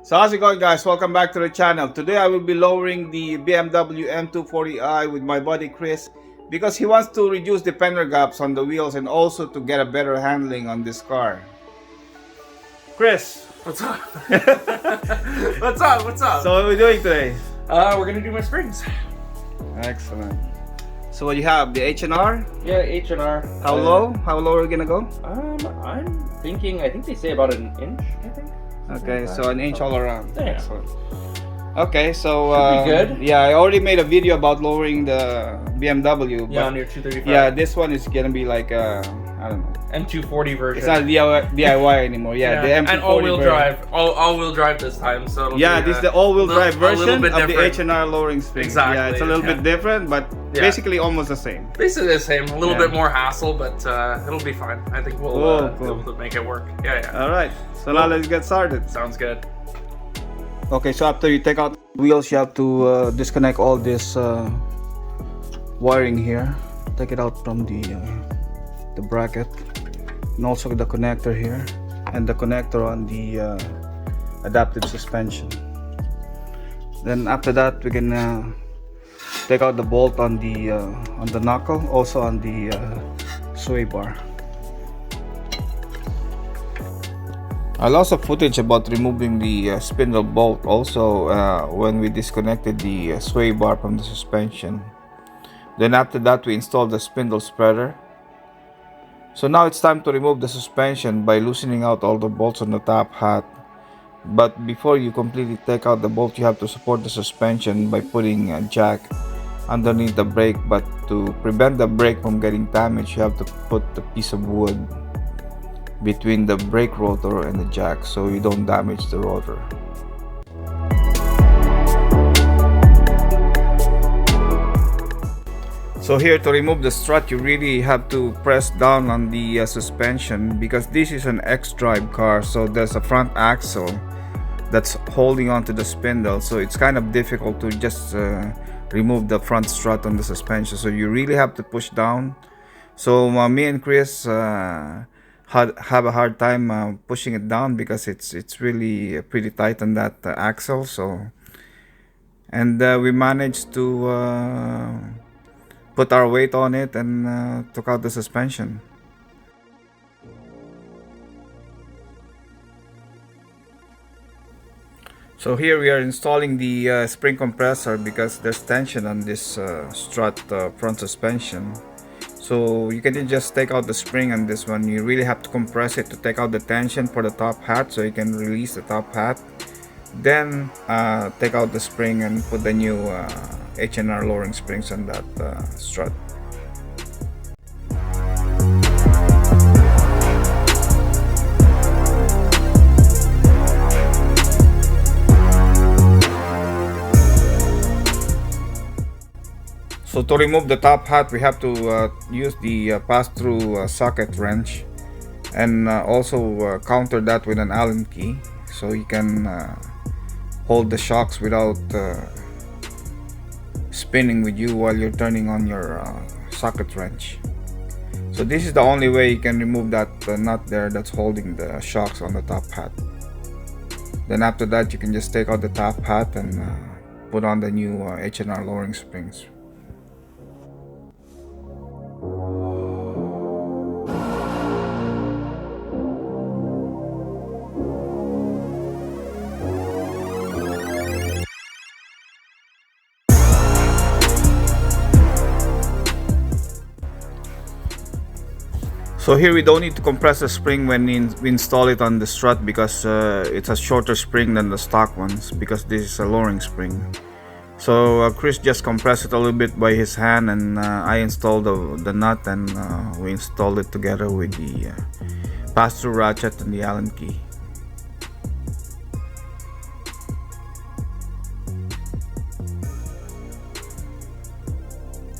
So how's it going, guys? Welcome back to the channel. Today I will be lowering the BMW M240i with my buddy Chris because he wants to reduce the fender gaps on the wheels and also to get a better handling on this car. Chris, What's up? What's up? What's up? so what are we doing today? We're gonna do my springs. Excellent. So what you have? The H&R? Yeah, H&R. How low? How low are we gonna go? I'm thinking. I think they say about an inch. I think. Okay, so an inch all around. Yeah. Excellent. Okay, so Should be good. yeah, I already made a video about lowering the BMW. Yeah, But on your 235. yeah, this one is gonna be like I don't know. M240 version. It's not DIY anymore. Yeah, the M240 and all-wheel version. drive. All-wheel drive this time. So it'll Yeah, be, this is the all-wheel drive a little version bit of the different. H&R lowering springs. Exactly. Yeah, it's a little bit different, but Yeah. basically almost the same. Basically the same. A little Yeah. bit more hassle, but it'll be fine. I think we'll be Cool. able to make it work. Yeah. All right, so now let's get started. Sounds good. Okay, so after you take out the wheels, you have to disconnect all this wiring here. Take it out from the bracket, and also the connector here, and the connector on the adaptive suspension. Then after that, we can take out the bolt on the knuckle, also on the sway bar. I lost some footage about removing the spindle bolt also when we disconnected the sway bar from the suspension. Then after that we installed the spindle spreader. So now it's time to remove the suspension by loosening out all the bolts on the top hat. But before you completely take out the bolt, you have to support the suspension by putting a jack underneath the brake. But to prevent the brake from getting damaged, you have to put a piece of wood between the brake rotor and the jack so you don't damage the rotor. So here, to remove the strut, you really have to press down on the suspension because this is an X-drive car, so there's a front axle that's holding onto the spindle, so it's kind of difficult to just remove the front strut on the suspension, so you really have to push down. So me and Chris have a hard time pushing it down because it's really pretty tight on that axle. So, and we managed to put our weight on it and took out the suspension. So here we are installing the spring compressor because there's tension on this strut front suspension. So you can just take out the spring on this one. You really have to compress it to take out the tension for the top hat so you can release the top hat. Then take out the spring and put the new H&R lowering springs on that strut. So to remove the top hat, we have to use the pass-through socket wrench and also counter that with an Allen key so you can hold the shocks without spinning with you while you're turning on your socket wrench. So this is the only way you can remove that nut there that's holding the shocks on the top hat. Then after that, you can just take out the top hat and put on the new H&R lowering springs. So here we don't need to compress the spring when we install it on the strut because it's a shorter spring than the stock ones because this is a lowering spring. So Chris just compressed it a little bit by his hand, and I installed the nut, and we installed it together with the pass-through ratchet and the Allen key.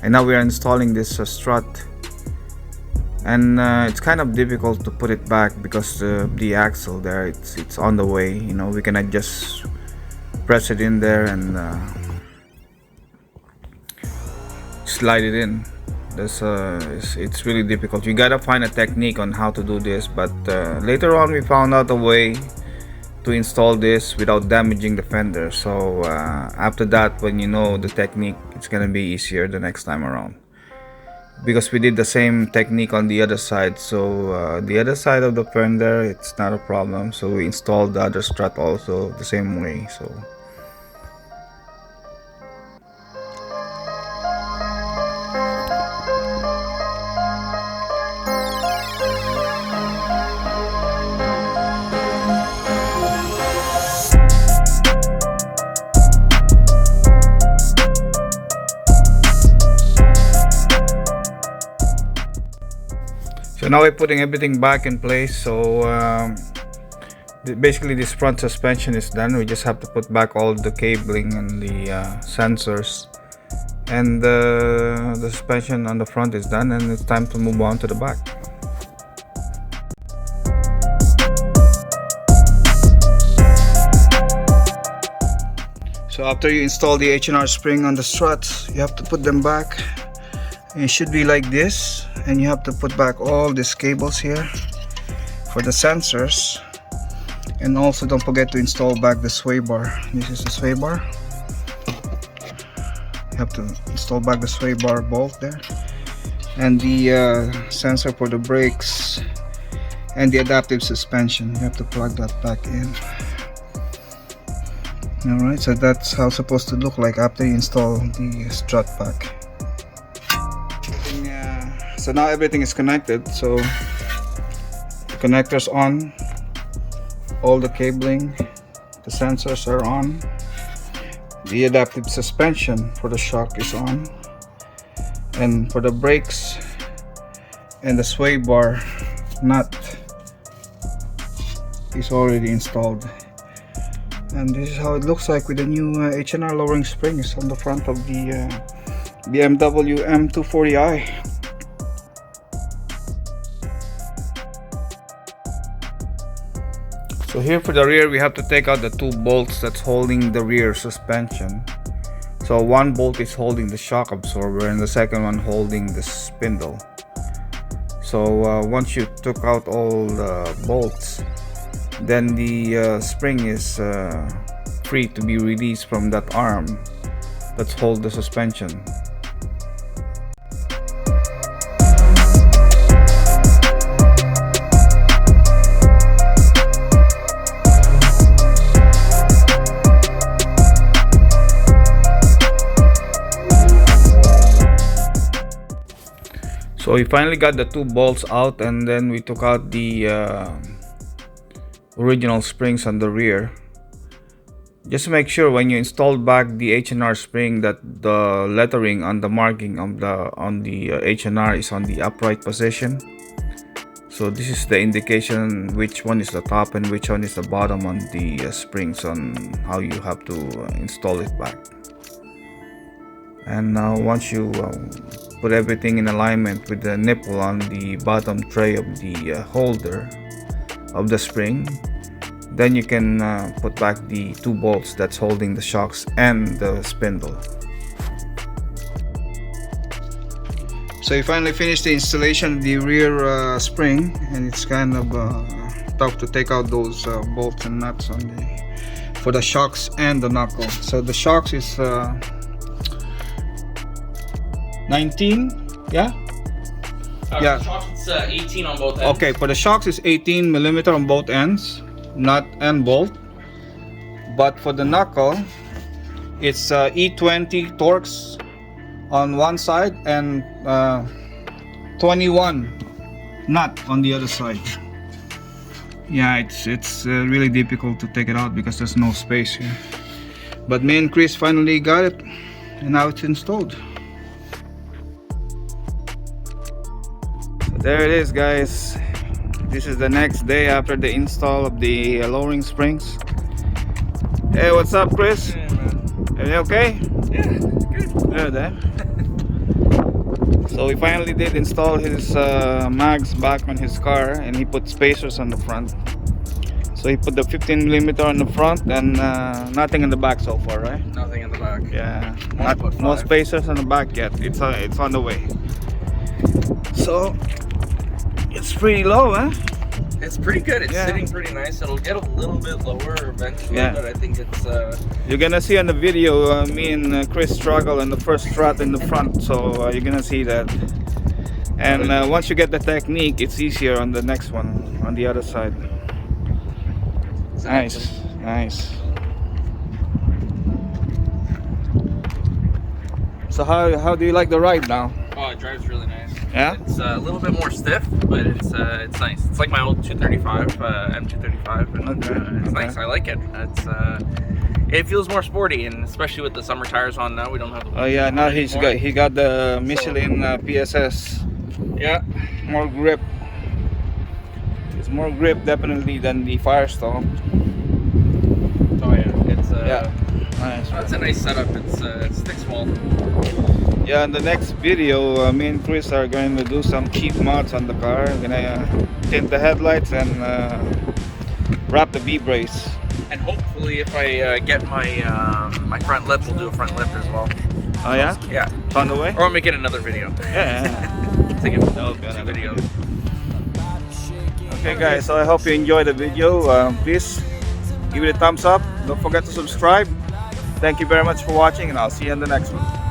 And now we are installing this strut. And it's kind of difficult to put it back because the axle there, it's on the way. You know, we cannot just press it in there and slide it in. It's really difficult. You gotta find a technique on how to do this, but later on we found out a way to install this without damaging the fender. So after that, when you know the technique, it's gonna be easier the next time around, because we did the same technique on the other side. So the other side of the fender, it's not a problem, so we installed the other strut also the same way. So now we're putting everything back in place. So basically this front suspension is done. We just have to put back all the cabling and the sensors, and the suspension on the front is done, and it's time to move on to the back. So after you install the H&R spring on the struts, you have to put them back. It should be like this, and you have to put back all these cables here for the sensors, and also don't forget to install back the sway bar. This is the sway bar. You have to install back the sway bar bolt there, and the sensor for the brakes, and the adaptive suspension. You have to plug that back in. Alright, so that's how it's supposed to look like after you install the strut back. So now everything is connected. So the connectors on, all the cabling, the sensors are on, the adaptive suspension for the shock is on, and for the brakes and the sway bar nut is already installed. And this is how it looks like with the new H&R lowering springs on the front of the BMW M240i. So here for the rear, we have to take out the two bolts that's holding the rear suspension. So one bolt is holding the shock absorber, and the second one holding the spindle. So once you took out all the bolts, then the spring is free to be released from that arm that's hold the suspension. So we finally got the two bolts out, and then we took out the original springs on the rear. Just to make sure when you install back the H&R spring that the lettering on the marking of the H&R is on the upright position. So this is the indication which one is the top and which one is the bottom on the springs, on how you have to install it back. And now once you put everything in alignment with the nipple on the bottom tray of the holder of the spring, then you can put back the two bolts that's holding the shocks and the spindle. So you finally finished the installation of the rear spring, and it's kind of tough to take out those bolts and nuts on for the shocks and the knuckle. So the shocks is 19, yeah? Yeah. Shocks, it's 18 on both ends. Okay, for the shocks is 18 millimeter on both ends, nut and bolt. But for the knuckle, it's E20 Torx on one side and 21 nut on the other side. Yeah, it's really difficult to take it out because there's no space here. But me and Chris finally got it, and now it's installed. There it is, guys. This is the next day after the install of the lowering springs. Hey, what's up, Chris? Yeah, man. Are you okay? Yeah, good. Good, eh? So we finally did install his mags back on his car, and he put spacers on the front. So he put the 15mm on the front and nothing in the back so far, right? Nothing in the back. Yeah, Not no spacers on the back yet. It's on the way. So it's pretty low, huh? It's pretty good. It's Yeah. sitting pretty nice. It'll get a little bit lower eventually, Yeah. but I think it's You're gonna see on the video me and Chris struggle on the first strut in the front, so you're gonna see that. And once you get the technique, it's easier on the next one, on the other side. Nice, nice. So how do you like the ride now? Oh, it drives really nice. Yeah? It's a little bit more stiff, but it's nice. It's like my old 235 M235, and it's nice. I like it. It feels more sporty, and especially with the summer tires on now, we don't have the. Oh yeah, now he got the Michelin PSS. Yeah. More grip. It's more grip definitely than the Firestone. Oh yeah. It's Yeah. Nice. It's a nice setup. It's thick small. Yeah, in the next video, me and Chris are going to do some cheap mods on the car. We're gonna tint the headlights and wrap the V-brace. And hopefully, if I get my my front lip, we'll do a front lip as well. Oh yeah? Yeah. It's on the way? Or I'll make it another video. Yeah. Take it. That'll be another video. Okay guys, so I hope you enjoyed the video. Please give it a thumbs up. Don't forget to subscribe. Thank you very much for watching, and I'll see you in the next one.